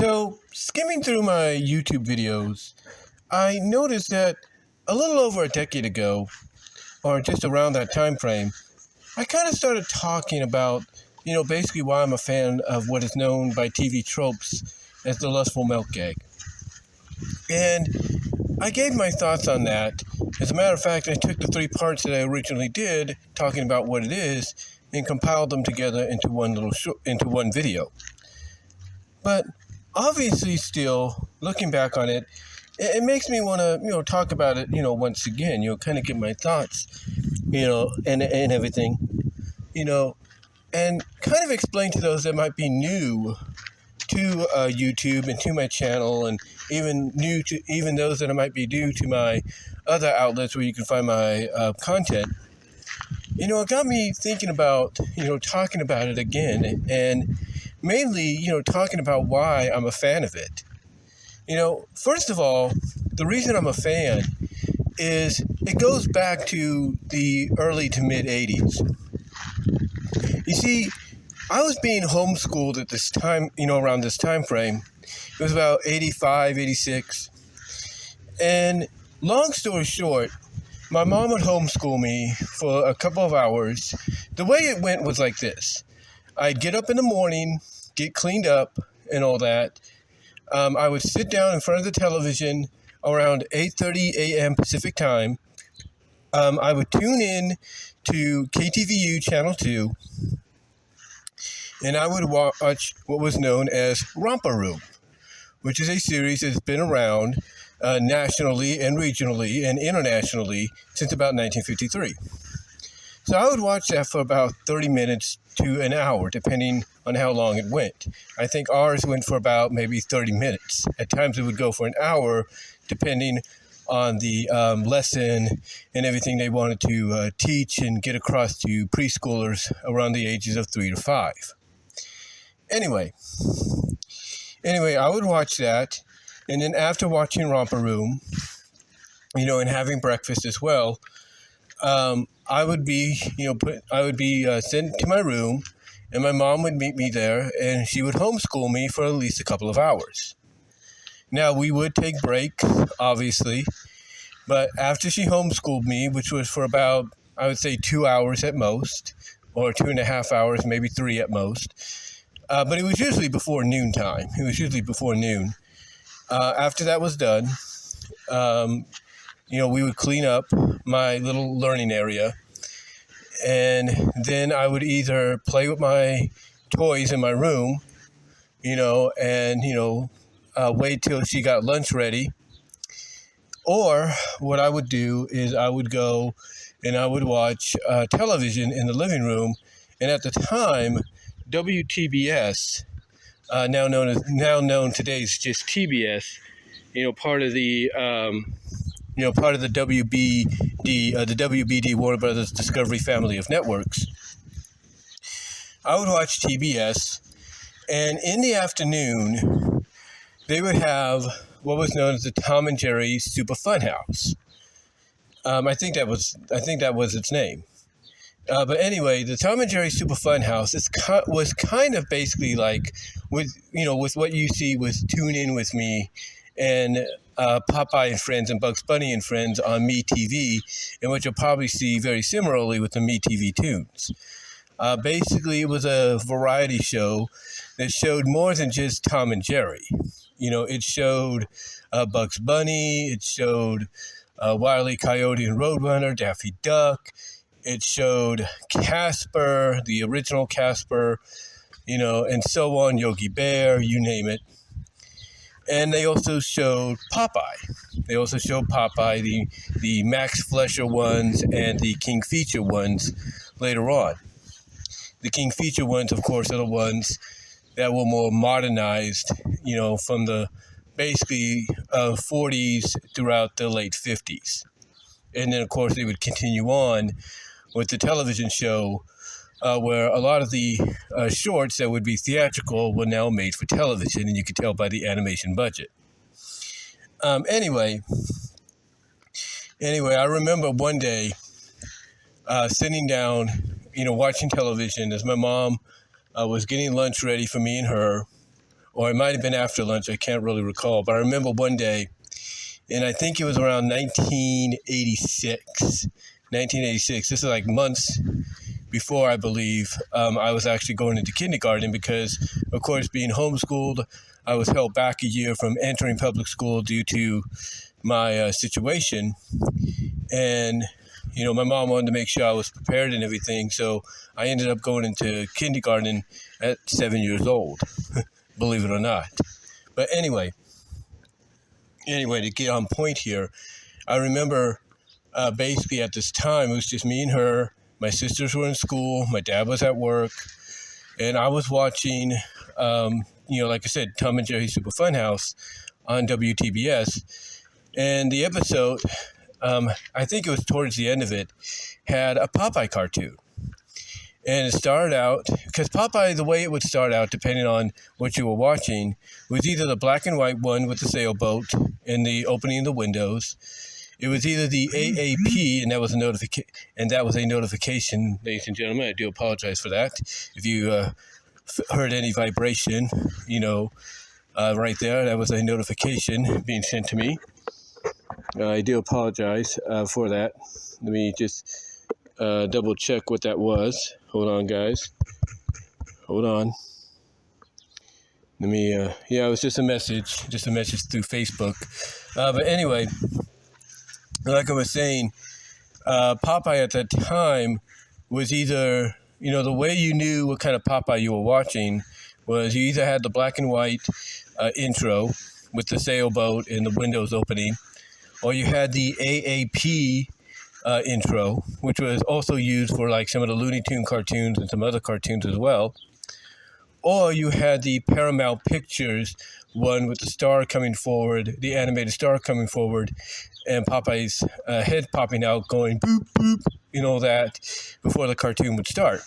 So, skimming through my YouTube videos, I noticed that a little over a decade ago, or just around that time frame, I kind of started talking about, basically why I'm a fan of what is known by TV tropes as the Lustful Melt Gag. And I gave my thoughts on that. As a matter of fact, I took the 3 parts that I originally did, talking about what it is, and compiled them together into one video. But obviously, still looking back on it, it makes me want to, talk about it, once again. Kind of get my thoughts, and everything, and kind of explain to those that might be new to YouTube and to my channel, and even those that might be new to my other outlets where you can find my content. It got me thinking about, talking about it again, and mainly, talking about why I'm a fan of it. First of all, the reason I'm a fan is it goes back to the early to mid 80s. You see, I was being homeschooled at this time, around this time frame. It was about 85, 86. And long story short, my mom would homeschool me for a couple of hours. The way it went was like this. I'd get up in the morning, get cleaned up and all that. I would sit down in front of the television around 8:30 a.m. Pacific time. I would tune in to KTVU Channel 2, and I would watch what was known as Romper Room, which is a series that's been around nationally and regionally and internationally since about 1953. So I would watch that for about 30 minutes to an hour, depending on how long it went. I think ours went for about maybe 30 minutes. At times it would go for an hour, depending on the lesson and everything they wanted to teach and get across to preschoolers around the ages of 3 to 5. Anyway, I would watch that, and then after watching Romper Room, and having breakfast as well, I would be sent to my room, and my mom would meet me there, and she would homeschool me for at least a couple of hours. Now, we would take breaks, obviously, but after she homeschooled me, which was for about, I would say, 2 hours at most, or 2.5 hours, maybe 3 at most, but it was usually before noon time. After that was done, we would clean up my little learning area, and then I would either play with my toys in my room, wait till she got lunch ready, or what I would do is I would go and I would watch television in the living room, and at the time, WTBS, now known today as just TBS, part of the WBD, Warner Brothers Discovery family of networks. I would watch TBS, and in the afternoon, they would have what was known as the Tom and Jerry Super Fun House. I think that was its name. But anyway, the Tom and Jerry Super Fun House was kind of basically like with what you see with Tune In With Me and Popeye and Friends and Bugs Bunny and Friends on MeTV, and what you'll probably see very similarly with the MeTV tunes. Basically, it was a variety show that showed more than just Tom and Jerry. It showed Bugs Bunny, it showed Wile E. Coyote and Roadrunner, Daffy Duck. It showed Casper, the original Casper, and so on, Yogi Bear, you name it. And they also showed Popeye. The Max Fleischer ones and the King Feature ones later on. The King Feature ones, of course, are the ones that were more modernized, from the basically 40s throughout the late 50s. And then, of course, they would continue on with the television show where a lot of the shorts that would be theatrical were now made for television, and you could tell by the animation budget. Anyway, I remember one day sitting down, watching television as my mom was getting lunch ready for me and her, or it might have been after lunch. I can't really recall. But I remember one day, and I think it was around 1986. 1986. This is like months before, I believe, I was actually going into kindergarten because, of course, being homeschooled, I was held back a year from entering public school due to my situation. And, my mom wanted to make sure I was prepared and everything. So I ended up going into kindergarten at 7 years old, believe it or not. But anyway, to get on point here, I remember basically at this time, it was just me and her. My sisters were in school. My dad was at work. And I was watching, like I said, Tom and Jerry Super Funhouse on WTBS. And the episode, I think it was towards the end of it, had a Popeye cartoon. And it started out, because Popeye, the way it would start out, depending on what you were watching, was either the black and white one with the sailboat and the opening of the windows. It was either the AAP, and that was a notification, ladies and gentlemen. I do apologize for that. If you heard any vibration, right there, that was a notification being sent to me. I do apologize for that. Let me just double check what that was. Hold on, guys. Hold on. Let me, it was just a message through Facebook. But anyway, like I was saying, Popeye at that time was either, the way you knew what kind of Popeye you were watching was you either had the black and white intro with the sailboat and the windows opening, or you had the AAP intro, which was also used for like some of the Looney Tune cartoons and some other cartoons as well. Or you had the Paramount Pictures one with the star coming forward, the animated star coming forward, and Popeye's head popping out going boop, boop, that before the cartoon would start.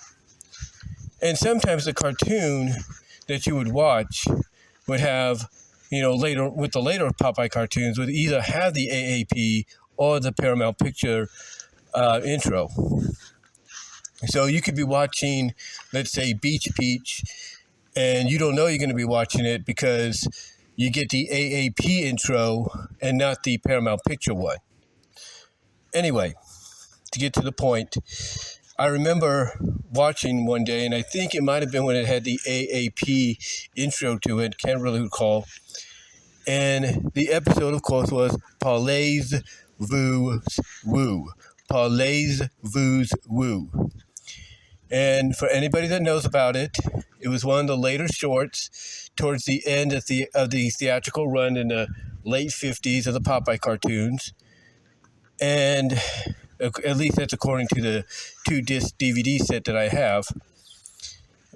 And sometimes the cartoon that you would watch would have, later, with the later Popeye cartoons, would either have the AAP or the Paramount Picture intro. So you could be watching, let's say, Beach Peach, and you don't know you're going to be watching it because you get the AAP intro and not the Paramount Picture one. Anyway, to get to the point, I remember watching one day, and I think it might have been when it had the AAP intro to it, can't really recall. And the episode, of course, was Parlez Voo's Woo. Parlez Voo's Woo. And for anybody that knows about it, it was one of the later shorts towards the end of the theatrical run in the late 50s of the Popeye cartoons. And at least that's according to the 2-disc DVD set that I have.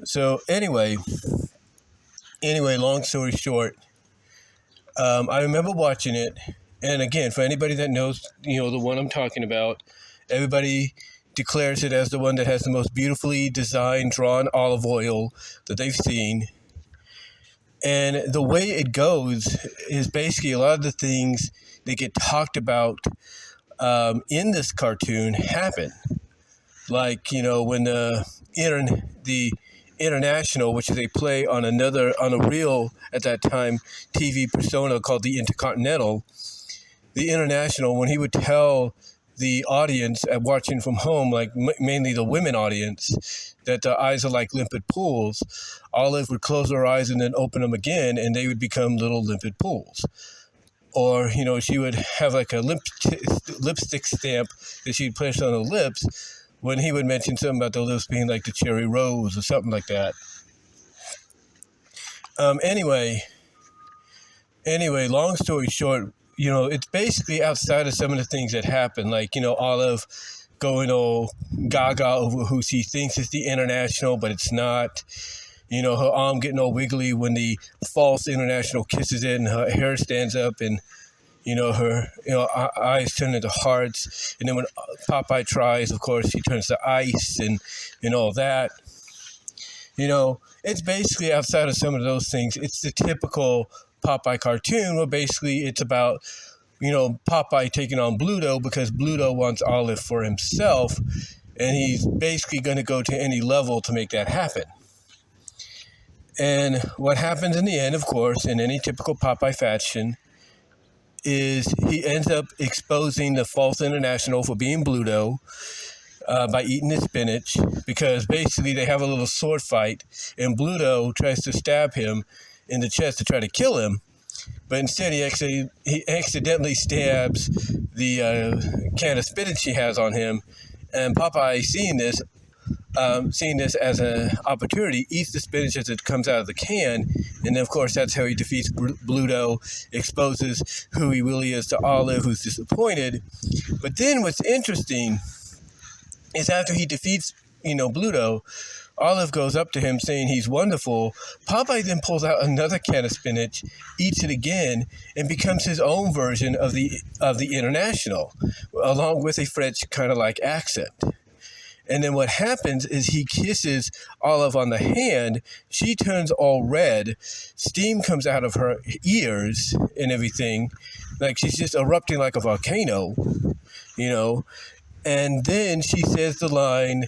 So anyway, long story short, I remember watching it. And again, for anybody that knows, the one I'm talking about, everybody declares it as the one that has the most beautifully designed, drawn olive oil that they've seen. And the way it goes is basically a lot of the things that get talked about in this cartoon happen. Like, when the International, which is a play on a real, at that time, TV persona called the Intercontinental, the International, when he would tell the audience at watching from home, like mainly the women audience, that their eyes are like limpid pools, Olive would close her eyes and then open them again, and they would become little limpid pools. Or, she would have like a lipstick stamp that she'd place on her lips when he would mention something about the lips being like the cherry rose or something like that. Anyway, long story short, it's basically outside of some of the things that happen, like, Olive going all gaga over who she thinks is the International, but it's not. Her arm getting all wiggly when the false International kisses it, and her hair stands up, and, her eyes turn into hearts. And then when Popeye tries, of course, he turns to ice and all that. It's basically outside of some of those things. It's the typical Popeye cartoon where basically it's about, Popeye taking on Bluto because Bluto wants Olive for himself, and he's basically going to go to any level to make that happen. And what happens in the end, of course, in any typical Popeye fashion, is he ends up exposing the false international for being Bluto by eating his spinach, because basically they have a little sword fight, and Bluto tries to stab him in the chest to try to kill him, but instead he accidentally stabs the can of spinach he has on him, and Popeye, seeing this as an opportunity, eats the spinach as it comes out of the can, and then of course that's how he defeats Bluto, exposes who he really is to Olive, who's disappointed. But then what's interesting is after he defeats, Bluto, Olive goes up to him saying he's wonderful. Popeye then pulls out another can of spinach, eats it again, and becomes his own version of the international, along with a French kind of like accent. And then what happens is he kisses Olive on the hand. She turns all red. Steam comes out of her ears and everything. Like she's just erupting like a volcano, And then she says the line,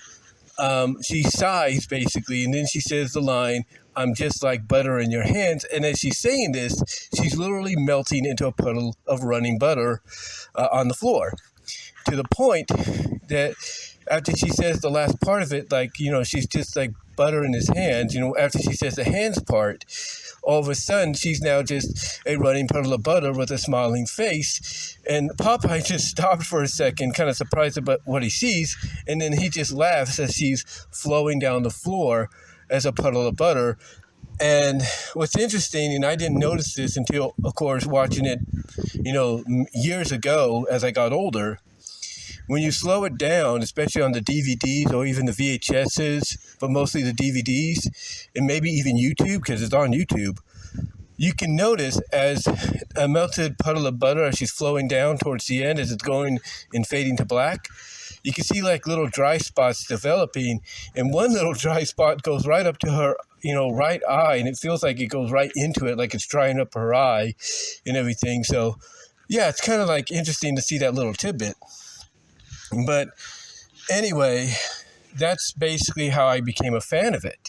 she sighs basically, and then she says the line, "I'm just like butter in your hands." And as she's saying this, she's literally melting into a puddle of running butter on the floor, to the point that after she says the last part of it, she's just like butter in his hands, after she says the hands part, all of a sudden she's now just a running puddle of butter with a smiling face. And Popeye just stops for a second, kind of surprised about what he sees, and then he just laughs as she's flowing down the floor as a puddle of butter. And what's interesting, and I didn't notice this until, of course, watching it, years ago as I got older, when you slow it down, especially on the DVDs or even the VHSs, but mostly the DVDs, and maybe even YouTube, because it's on YouTube, you can notice as a melted puddle of butter, as she's flowing down towards the end, as it's going and fading to black, you can see like little dry spots developing, and one little dry spot goes right up to her, right eye, and it feels like it goes right into it, like it's drying up her eye and everything. So, yeah, it's kind of like interesting to see that little tidbit. But anyway, that's basically how I became a fan of it.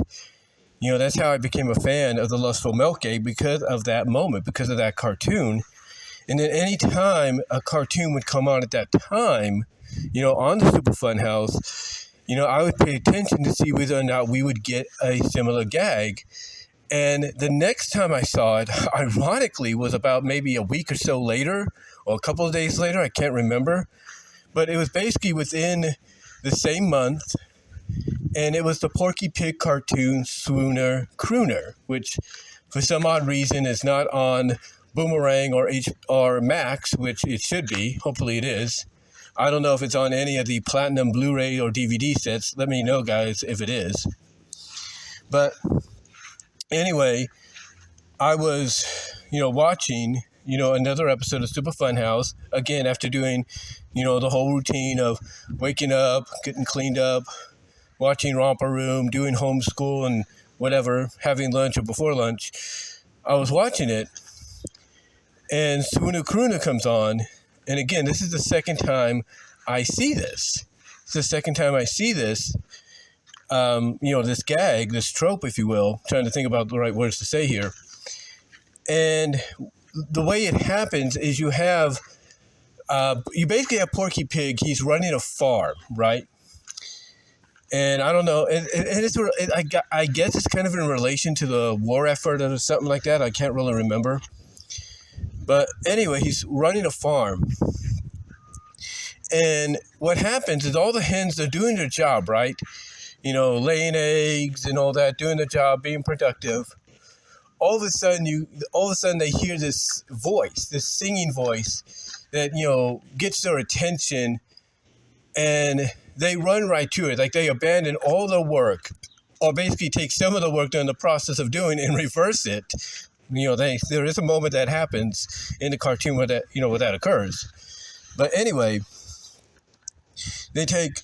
That's how I became a fan of the Lustful Melt Gag, because of that moment, because of that cartoon. And then any time a cartoon would come on at that time, on the Super Fun House, I would pay attention to see whether or not we would get a similar gag. And the next time I saw it, ironically, was about maybe a week or so later, or a couple of days later, I can't remember. But it was basically within the same month, and it was the Porky Pig cartoon Swooner Crooner, which for some odd reason is not on Boomerang or Max, which it should be. Hopefully it is. I don't know if it's on any of the Platinum Blu-ray or DVD sets. Let me know, guys, if it is. But anyway, I was, watching, another episode of Super Fun House, again, after doing, the whole routine of waking up, getting cleaned up, watching Romper Room, doing homeschool and whatever, having lunch or before lunch. I was watching it, and Swooner Crooner comes on, and again, this is the second time I see this. It's the second time I see this, this gag, this trope, if you will. I'm trying to think about the right words to say here. And the way it happens is you basically have Porky Pig. He's running a farm, right? And I don't know. I guess it's kind of in relation to the war effort or something like that. I can't really remember. But anyway, he's running a farm. And what happens is all the hens, they're doing their job, right? Laying eggs and all that, doing their job, being productive. All of a sudden they hear this voice, this singing voice that, gets their attention, and they run right to it. Like they abandon all their work, or basically take some of the work they're in the process of doing and reverse it. There is a moment that happens in the cartoon where that occurs. But anyway, they take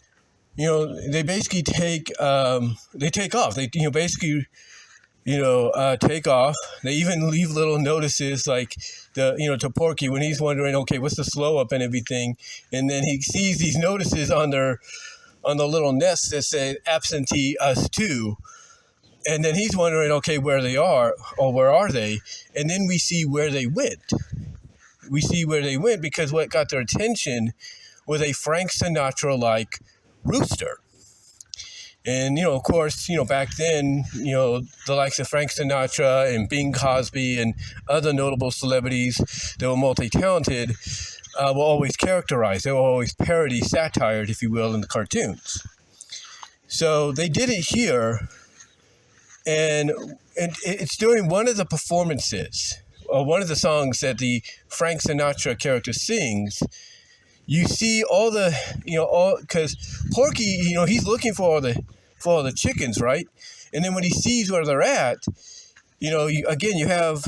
off. They take off. They even leave little notices like to Porky when he's wondering, okay, what's the slow up and everything. And then he sees these notices on the little nest that say absentee us too. And then he's wondering, okay, where they are, or where are they? And then we see where they went. We see where they went because what got their attention was a Frank Sinatra-like rooster. And, of course, back then, the likes of Frank Sinatra and Bing Crosby and other notable celebrities that were multi-talented were always characterized. They were always parody, satired, if you will, in the cartoons. So they did it here, and it's during one of the performances, or one of the songs that the Frank Sinatra character sings. You see all the, because Porky, he's looking for all the chickens, right? And then when he sees where they're at, you have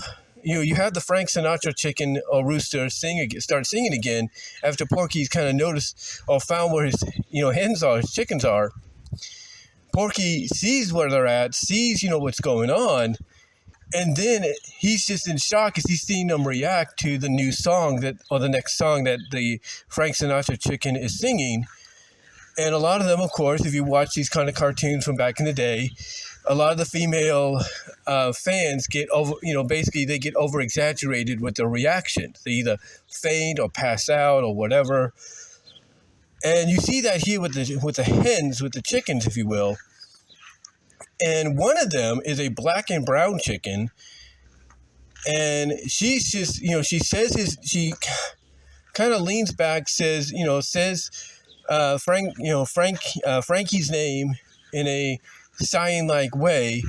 the Frank Sinatra chicken or rooster start singing again after Porky's kind of noticed or found where his, his chickens are. Porky sees where they're at, sees, what's going on. And then he's just in shock as he's seeing them react to the new song or the next song that the Frank Sinatra chicken is singing. And a lot of them, of course, if you watch these kind of cartoons from back in the day, a lot of the female fans get they get over exaggerated with their reactions. They either faint or pass out or whatever. And you see that here with the hens, with the chickens, if you will. And one of them is a black and brown chicken, and she's just, she kind of leans back, says Frankie's name in a sighing-like way,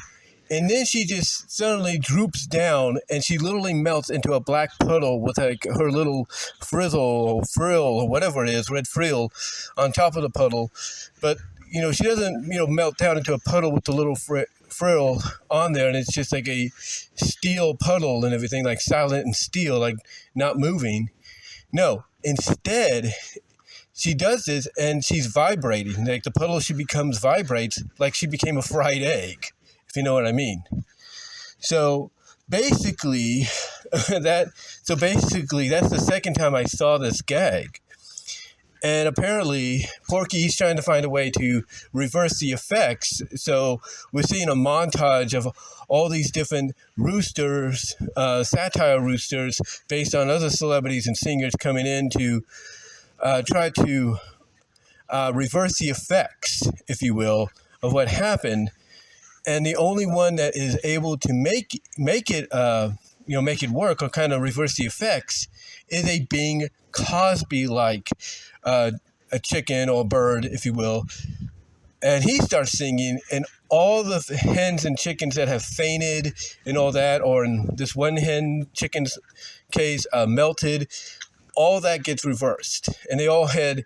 and then she just suddenly droops down, and she literally melts into a black puddle with her little frizzle or frill or whatever it is, red frill, on top of the puddle, but she doesn't, melt down into a puddle with the little frill on there, and it's just like a steel puddle and everything, like silent and steel, like not moving. No, instead, she does this, and she's vibrating. Like the puddle, vibrates like she became a fried egg, if you know what I mean. So basically, that's the second time I saw this gag. And apparently, Porky's trying to find a way to reverse the effects. So we're seeing a montage of all these different roosters, satire roosters, based on other celebrities and singers coming in to try to reverse the effects, if you will, of what happened. And the only one that is able to make it work or kind of reverse the effects is a Bing Crosby-like a chicken or bird, if you will. And he starts singing, and all the hens and chickens that have fainted and all that, or in this one hen chicken's case, melted, all that gets reversed, and they all head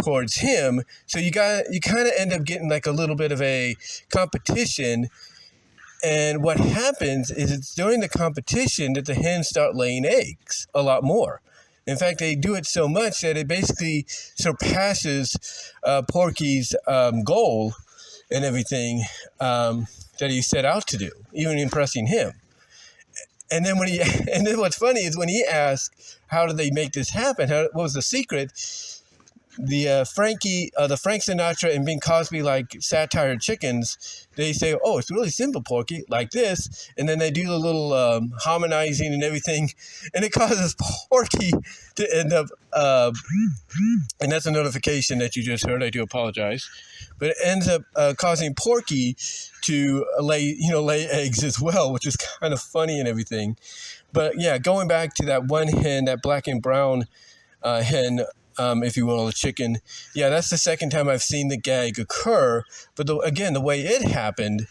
towards him. So you kind of end up getting like a little bit of a competition. And what happens is it's during the competition that the hens start laying eggs a lot more. In fact, they do it so much that it basically surpasses Porky's goal and everything that he set out to do, even impressing him. And then what's funny is when he asks, how did they make this happen? What was the secret? The Frank Sinatra and Bing Crosby like satire chickens, they say, oh, it's really simple, Porky, like this, and then they do the little harmonizing and everything, and it causes Porky to end up, and that's a notification that you just heard. I do apologize, but it ends up causing Porky to lay eggs as well, which is kind of funny and everything. But yeah, going back to that one hen, that black and brown hen. If you will, a chicken. Yeah, that's the second time I've seen the gag occur. But the way it happened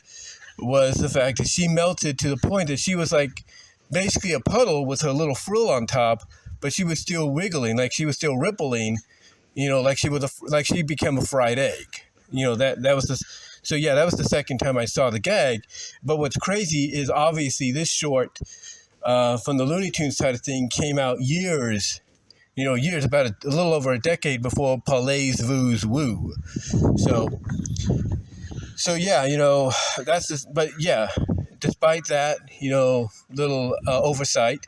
was the fact that she melted to the point that she was like basically a puddle with her little frill on top, but she was still wiggling, like she was still rippling, like she became a fried egg. That was the. So yeah, that was the second time I saw the gag. But what's crazy is obviously this short from the Looney Tunes side of thing came out years, about a little over a decade before Parlay's Voo's Woo. So yeah, that's just, but yeah, despite that, little oversight,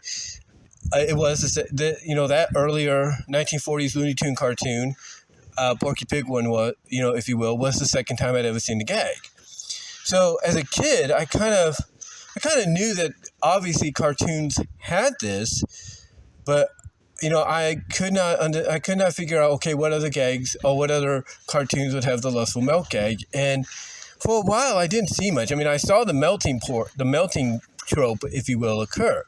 it was, that earlier 1940s Looney Tune cartoon, Porky Pig one was, if you will, was the second time I'd ever seen the gag. So as a kid, I kind of knew that obviously cartoons had this, but I could not figure out, okay, what other gags or what other cartoons would have the Lustful Melt Gag. And for a while, I didn't see much. I mean, I saw the melting trope, if you will, occur.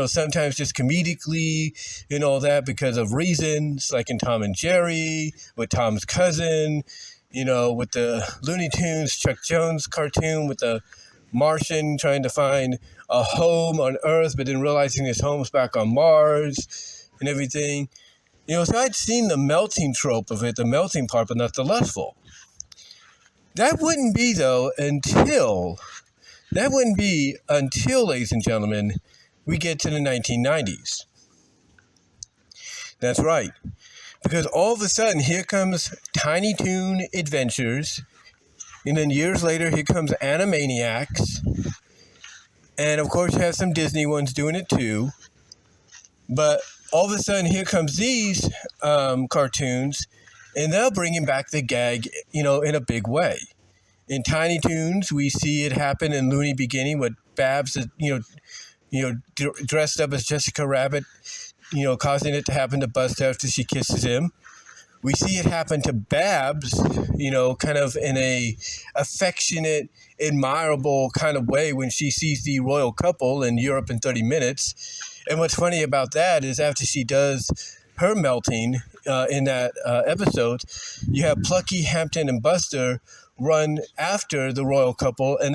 Sometimes just comedically and all that because of reasons, like in Tom and Jerry, with Tom's cousin, with the Looney Tunes, Chuck Jones cartoon with the Martian trying to find a home on Earth, but then realizing his home's back on Mars and everything. So I'd seen the melting trope of it, the melting part, but not the lustful. That wouldn't be, ladies and gentlemen, we get to the 1990s. That's right. Because all of a sudden, here comes Tiny Toon Adventures. And then years later, here comes Animaniacs. And of course, you have some Disney ones doing it too. But all of a sudden, here comes these cartoons. And they're bringing back the gag, in a big way. In Tiny Toons, we see it happen in Looney Beginning with Babs, dressed up as Jessica Rabbit, causing it to happen to Buster after she kisses him. We see it happen to Babs, kind of in a affectionate, admirable kind of way when she sees the royal couple in Europe in 30 minutes. And what's funny about that is after she does her melting in that episode, you have Plucky, Hampton, and Buster run after the royal couple, and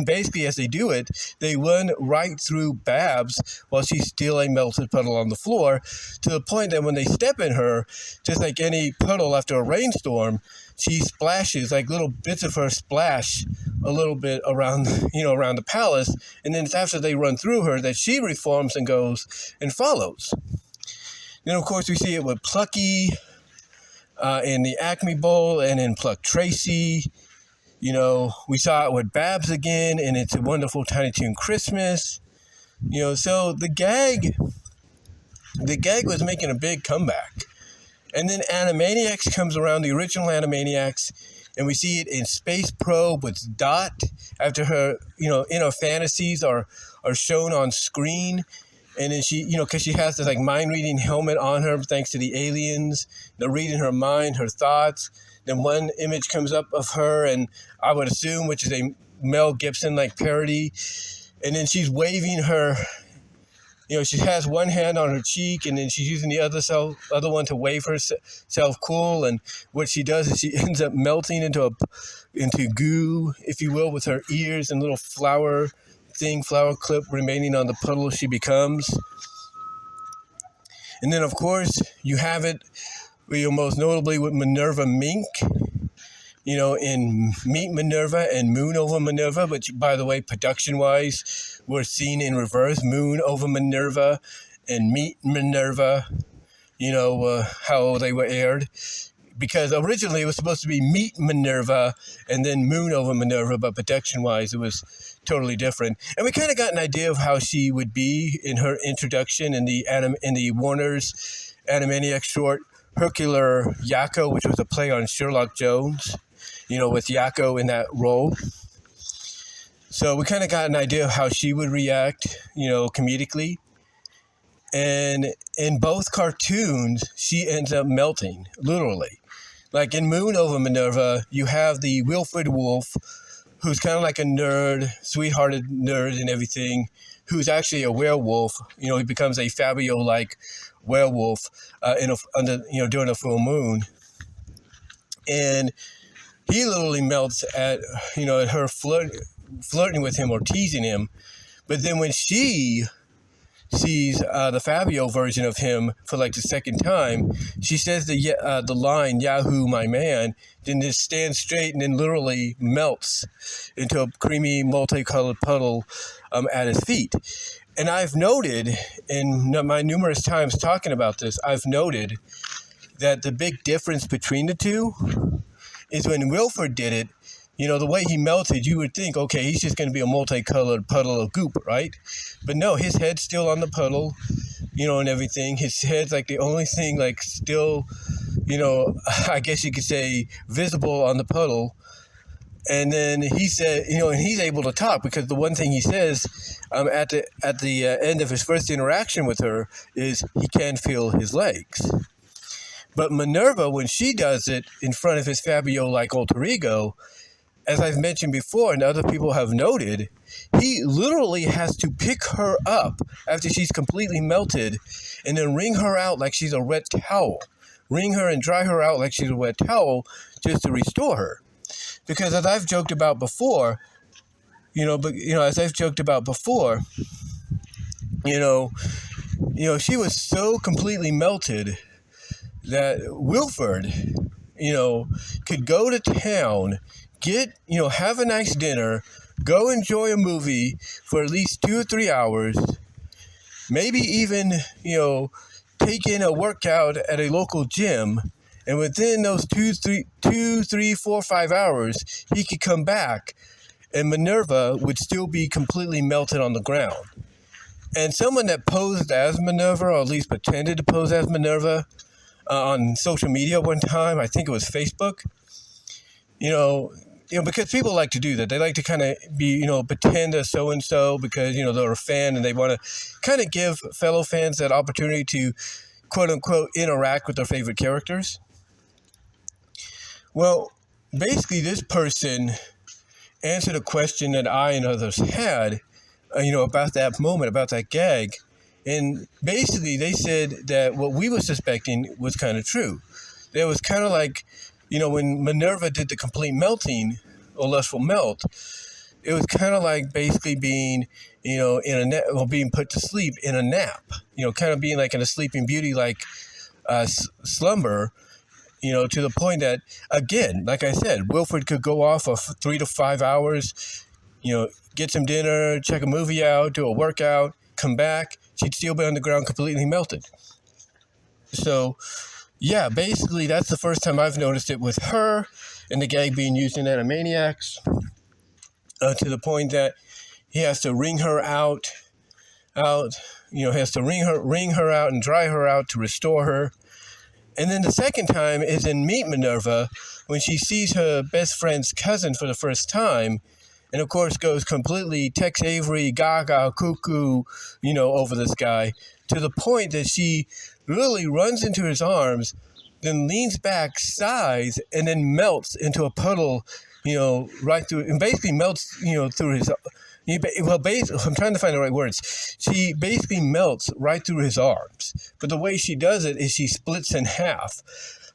basically as they do it, they run right through Babs while she's still a melted puddle on the floor, to the point that when they step in her, just like any puddle after a rainstorm, she splashes, like little bits of her splash a little bit around the palace, and then it's after they run through her that she reforms and goes and follows. Then of course we see it with Plucky in the Acme Bowl, and in Pluck Tracy. We saw it with Babs again, and It's a Wonderful Tiny Toon Christmas. So the gag was making a big comeback. And then Animaniacs comes around, the original Animaniacs, and we see it in Space Probe with Dot, after her, inner fantasies are shown on screen. And then she, because she has this like mind-reading helmet on her thanks to the aliens. They're reading her mind, her thoughts. Then one image comes up of her, and I would assume, which is a Mel Gibson-like parody. And then she's waving her, she has one hand on her cheek, and then she's using the other one to wave herself cool. And what she does is she ends up melting into goo, if you will, with her ears and little flower clip remaining on the puddle she becomes. And then of course you have it most notably with Minerva Mink, in Meet Minerva and Moon Over Minerva, which by the way, production wise, we're seen in reverse, Moon Over Minerva and Meet Minerva, how they were aired. Because originally it was supposed to be Meet Minerva and then Moon Over Minerva, but production-wise it was totally different. And we kind of got an idea of how she would be in her introduction in the Warner's Animaniacs short Hercule Yakko, which was a play on Sherlock Jones, with Yakko in that role. So we kind of got an idea of how she would react, comedically. And in both cartoons, she ends up melting, literally. Like in Moon Over Minerva, you have the Wilfred Wolf, who's kind of like a nerd, sweethearted nerd and everything, who's actually a werewolf. He becomes a Fabio-like werewolf during a full moon. And he literally melts at her flirting with him or teasing him. But then when she sees the Fabio version of him for like the second time, she says the line, "Yahoo, my man," then just stands straight and then literally melts into a creamy, multicolored puddle at his feet. And I've noted, in my numerous times talking about this, I've noted that the big difference between the two is when Wilford did it, the way he melted, you would think, okay, he's just going to be a multicolored puddle of goop, right? But no, his head's still on the puddle, and everything. His head's like the only thing, like, still, I guess you could say, visible on the puddle. And then he said, and he's able to talk because the one thing he says at the end of his first interaction with her is he can feel his legs. But Minerva, when she does it in front of his Fabio-like alter ego, as I've mentioned before and other people have noted, he literally has to pick her up after she's completely melted and then wring her out like she's a wet towel. Wring her and dry her out like she's a wet towel just to restore her. Because as I've joked about before, she was so completely melted that Wilford, could go to town, have a nice dinner, go enjoy a movie for at least 2 or 3 hours, maybe even, take in a workout at a local gym, and within those 2, 3, 4, 5 hours, he could come back, and Minerva would still be completely melted on the ground. And someone that posed as Minerva, or at least pretended to pose as Minerva, on social media one time, I think it was Facebook, because people like to do that. They like to kind of be, pretend as so-and-so because, they're a fan and they want to kind of give fellow fans that opportunity to, quote-unquote, interact with their favorite characters. Well, basically this person answered a question that I and others had, about that moment, about that gag. And basically they said that what we were suspecting was kind of true. It was kind of like, when Minerva did the complete melting, or Lustful Melt, it was kind of like basically being, being put to sleep in a nap, kind of being like in a Sleeping Beauty, like slumber, to the point that, again, like I said, Wilford could go off for 3 to 5 hours, get some dinner, check a movie out, do a workout, come back, she'd still be on the ground completely melted. So, yeah, basically that's the first time I've noticed it with her and the gag being used in Animaniacs, to the point that he has to wring her out, has to wring her out and dry her out to restore her. And then the second time is in Meet Minerva, when she sees her best friend's cousin for the first time, and of course goes completely Tex Avery, gaga, cuckoo, over this guy, to the point that she literally runs into his arms, then leans back, sighs, and then melts into a puddle, right through, and basically melts, through his, I'm trying to find the right words. She basically melts right through his arms. But the way she does it is she splits in half.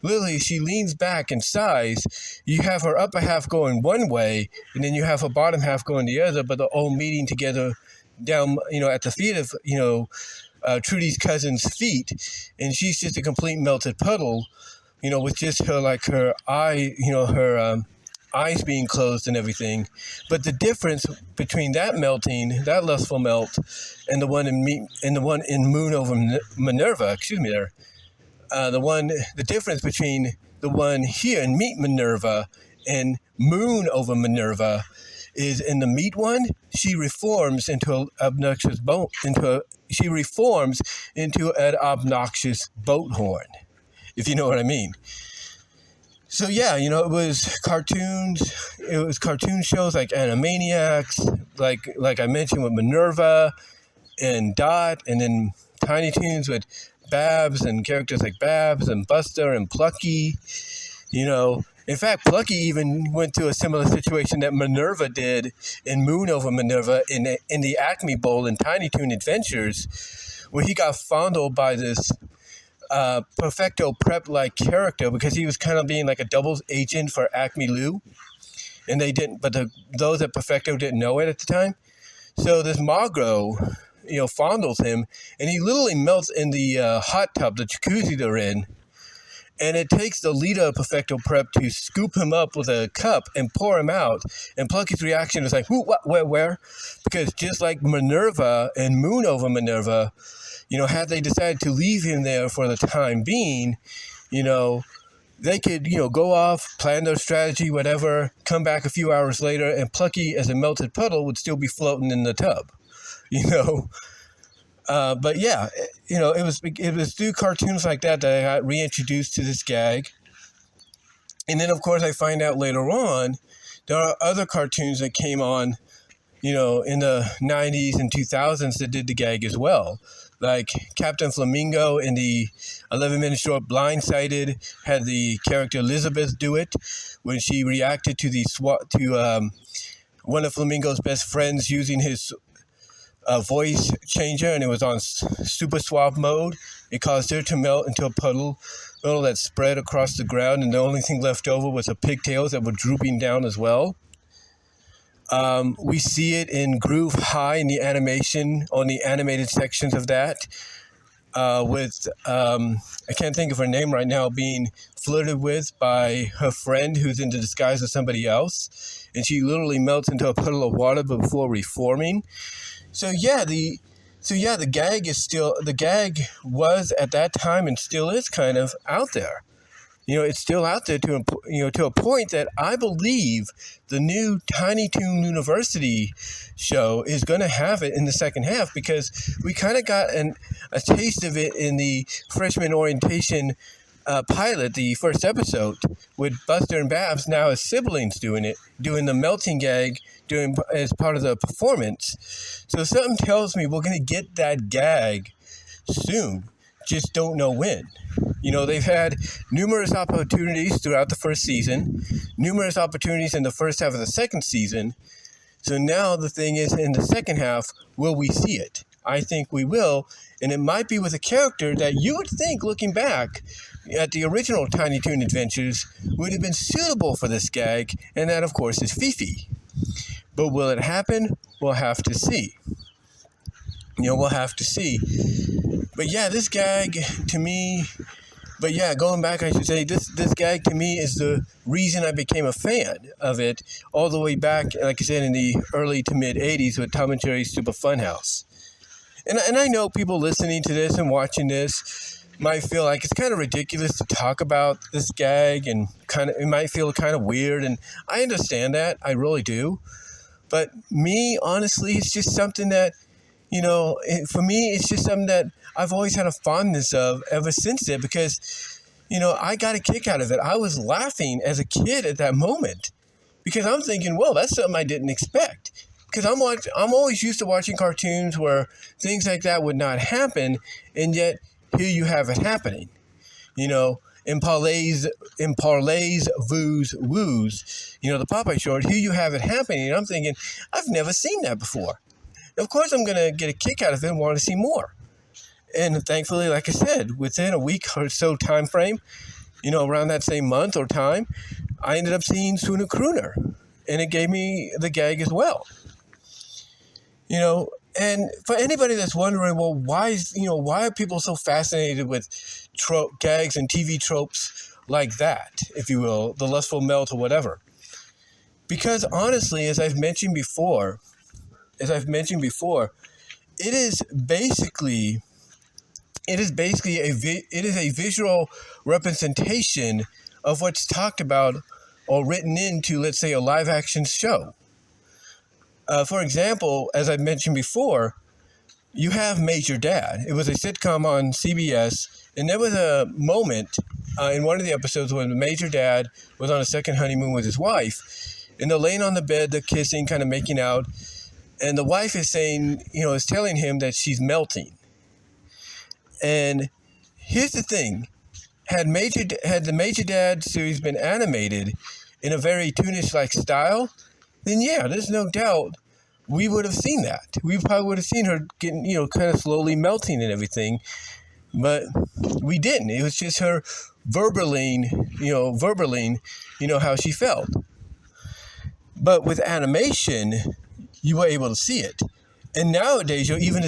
Literally, she leans back and sighs. You have her upper half going one way, and then you have her bottom half going the other, but they're all meeting together down, at the feet of, Trudy's cousin's feet. And she's just a complete melted puddle, with just her eye, her eyes being closed and everything. But the difference between that melting, that lustful melt, and the one in Moon over Minerva, the difference between the one here in Meet Minerva and Moon over Minerva is in the Meet one, she reforms into an obnoxious boat horn, if you know what I mean. So yeah, it was cartoons. It was cartoon shows like Animaniacs, like I mentioned with Minerva and Dot, and then Tiny Toons with Babs and characters like Babs and Buster and Plucky. In fact, Plucky even went through a similar situation that Minerva did in Moon over Minerva in the Acme Bowl in Tiny Toon Adventures, where he got fondled by this Perfecto Prep-like character because he was kind of being like a doubles agent for Acme Lou, and they didn't. But those at Perfecto didn't know it at the time. So this Magro, fondles him, and he literally melts in the hot tub, the jacuzzi they're in. And it takes the leader of Perfecto Prep to scoop him up with a cup and pour him out. And Plucky's reaction is like, who, what, where? Because just like Minerva and Moon over Minerva, had they decided to leave him there for the time being, they could, go off, plan their strategy, whatever, come back a few hours later, and Plucky, as a melted puddle, would still be floating in the tub, But yeah, it was through cartoons like that I got reintroduced to this gag. And then, of course, I find out later on there are other cartoons that came on, in the 90s and 2000s that did the gag as well. Like Captain Flamingo in the 11-minute short Blindsided had the character Elizabeth do it when she reacted to one of Flamingo's best friends using his voice changer, and it was on super swap mode. It caused her to melt into a puddle that spread across the ground, and the only thing left over was her pigtails that were drooping down as well. We see it in Groove High in the animation, on the animated sections of that, with, I can't think of her name right now, being flirted with by her friend who's in the disguise of somebody else, and she literally melts into a puddle of water before reforming. So the gag was at that time and still is kind of out there. It's still out there to a point that I believe the new Tiny Toon University show is going to have it in the second half, because we kind of got a taste of it in the freshman orientation pilot, the first episode, with Buster and Babs now as siblings doing the melting gag as part of the performance. So something tells me we're going to get that gag soon. Just don't know when. They've had numerous opportunities throughout the first season, numerous opportunities in the first half of the second season. So now the thing is, in the second half, will we see it? I think we will, and it might be with a character that you would think, looking back at the original Tiny Toon Adventures, would have been suitable for this gag, and that, of course, is Fifi. But will it happen? We'll have to see. We'll have to see. But yeah, this gag to me... But yeah, going back, I should say, this gag to me is the reason I became a fan of it, all the way back, like I said, in the early to mid-'80s with Tom and Jerry's Super Funhouse. And I know people listening to this and watching this might feel like it's kind of ridiculous to talk about this gag, and it might feel kind of weird, and I understand that, I really do. But me, honestly, it's just something that, for me, it's just something that I've always had a fondness of ever since then, because, I got a kick out of it. I was laughing as a kid at that moment, because I'm thinking, well, that's something I didn't expect. Because I'm always used to watching cartoons where things like that would not happen, and yet here you have it happening. In Parlays, Voos, Woos, the Popeye short, here you have it happening. And I'm thinking, I've never seen that before. Of course, I'm going to get a kick out of it and want to see more. And thankfully, like I said, within a week or so time frame, around that same month or time, I ended up seeing Sooner Crooner. And it gave me the gag as well. And for anybody that's wondering, well, why are people so fascinated with gags and TV tropes like that, if you will, the Lustful Melt or whatever? Because honestly, as I've mentioned before, it is basically a visual representation of what's talked about or written into, let's say, a live action show. For example, as I mentioned before, you have Major Dad. It was a sitcom on CBS, and there was a moment in one of the episodes when Major Dad was on a second honeymoon with his wife, and they're laying on the bed, they're kissing, kind of making out, and the wife is saying, is telling him that she's melting. And here's the thing. Had the Major Dad series been animated in a very Toonish-like style, then yeah, there's no doubt we would have seen that. We probably would have seen her getting, kind of slowly melting and everything. But we didn't. It was just her verbaling, how she felt. But with animation, you were able to see it. And nowadays, you're even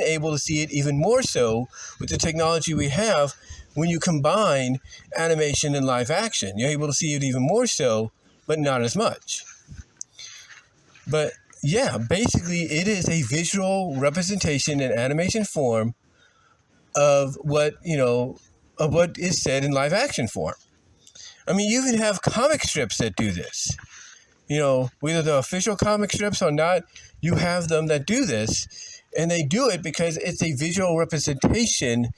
able to see it even more so with the technology we have when you combine animation and live action. You're able to see it even more so, but not as much. But yeah, basically it is a visual representation in animation form of what is said in live action form. I mean, you even have comic strips that do this. Whether they're official comic strips or not, you have them that do this, and they do it because it's a visual representation,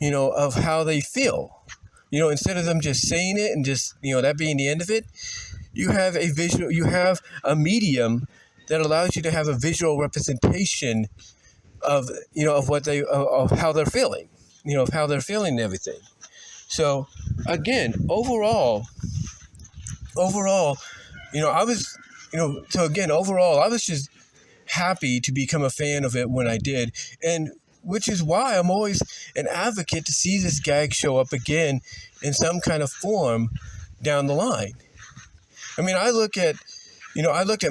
of how they feel. Instead of them just saying it and just, that being the end of it, you have a medium that allows you to have a visual representation of of what of how they're feeling, of how they're feeling and everything. So again, overall, I was, overall, I was just happy to become a fan of it when I did, and which is why I'm always an advocate to see this gag show up again in some kind of form down the line. I mean, I looked at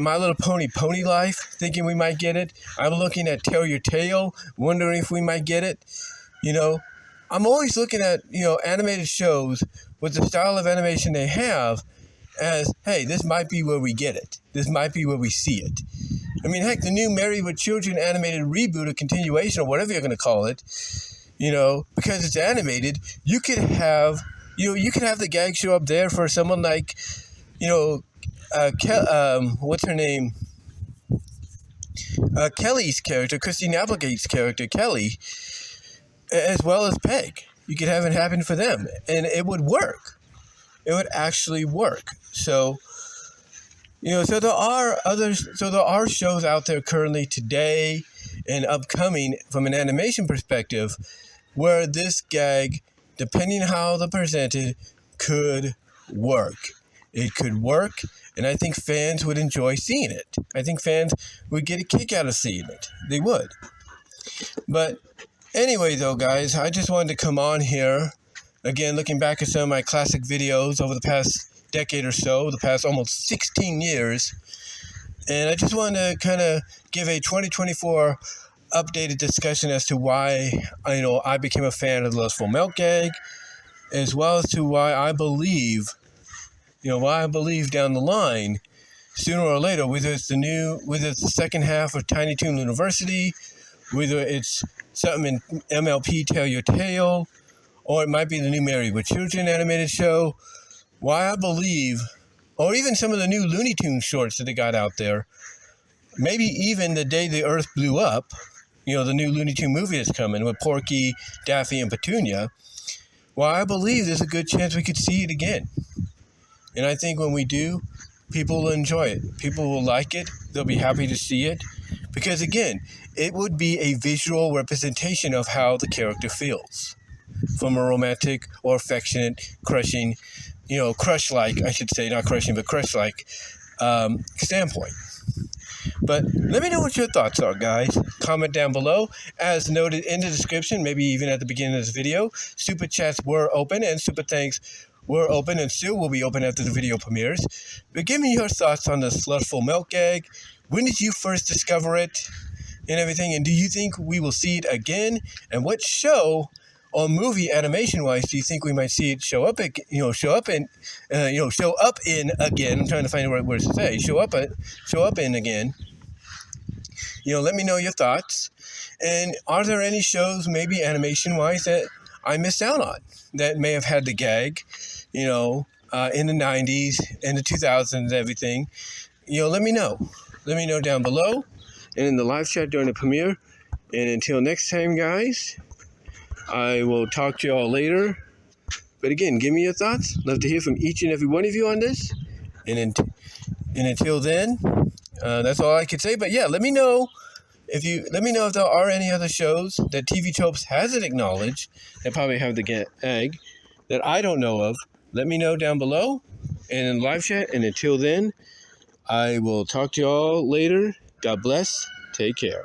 My Little Pony Life, thinking we might get it. I'm looking at Tell Your Tale, wondering if we might get it. I'm always looking at, animated shows with the style of animation they have as, hey, this might be where we get it. This might be where we see it. I mean, heck, the new Married with Children animated reboot or continuation or whatever you're going to call it, because it's animated, you could have the gag show up there for someone like, what's her name? Kelly's character, Christine Applegate's character, Kelly, as well as Peg. You could have it happen for them, and it would work. It would actually work. So, so there are shows out there currently today and upcoming from an animation perspective where this gag, depending how they're presented, could work. It could work, and I think fans would enjoy seeing it. I think fans would get a kick out of seeing it. They would. But anyway, though, guys, I just wanted to come on here, again, looking back at some of my classic videos over the past decade or so, the past almost 16 years, and I just wanted to kind of give a 2024 updated discussion as to why, I became a fan of the Lustful Melt Gag, as well as to why I believe down the line, sooner or later, whether it's the second half of Tiny Toon University, whether it's something in MLP Tell Your Tale, or it might be the new Married with Children animated show, why I believe, or even some of the new Looney Tunes shorts that they got out there, maybe even The Day the Earth Blew Up, the new Looney Tune movie that's coming with Porky, Daffy, and Petunia, why I believe there's a good chance we could see it again. And I think when we do, people will enjoy it. People will like it. They'll be happy to see it. Because again, it would be a visual representation of how the character feels. From a romantic or affectionate, crushing, crush-like, I should say, not crushing, but crush-like standpoint. But let me know what your thoughts are, guys. Comment down below. As noted in the description, maybe even at the beginning of this video, Super Chats were open and Super Thanks were open and still will be open after the video premieres. But give me your thoughts on the Lustful Melt Gag. When did you first discover it and everything? And do you think we will see it again? And what show or movie animation-wise do you think we might see it show up in again? I'm trying to find the right words to say. Show up in again. Let me know your thoughts. And are there any shows, maybe animation-wise, that I missed out on that may have had the gag, in the 90s and the 2000s and everything? Let me know. Let me know down below and in the live chat during the premiere. And until next time, guys, I will talk to you all later. But again, give me your thoughts. Love to hear from each and every one of you on this. And until then, that's all I can say. But yeah, let me know if there are any other shows that TV Tropes hasn't acknowledged that probably have the gag that I don't know of. Let me know down below and in live chat. And until then, I will talk to you all later. God bless. Take care.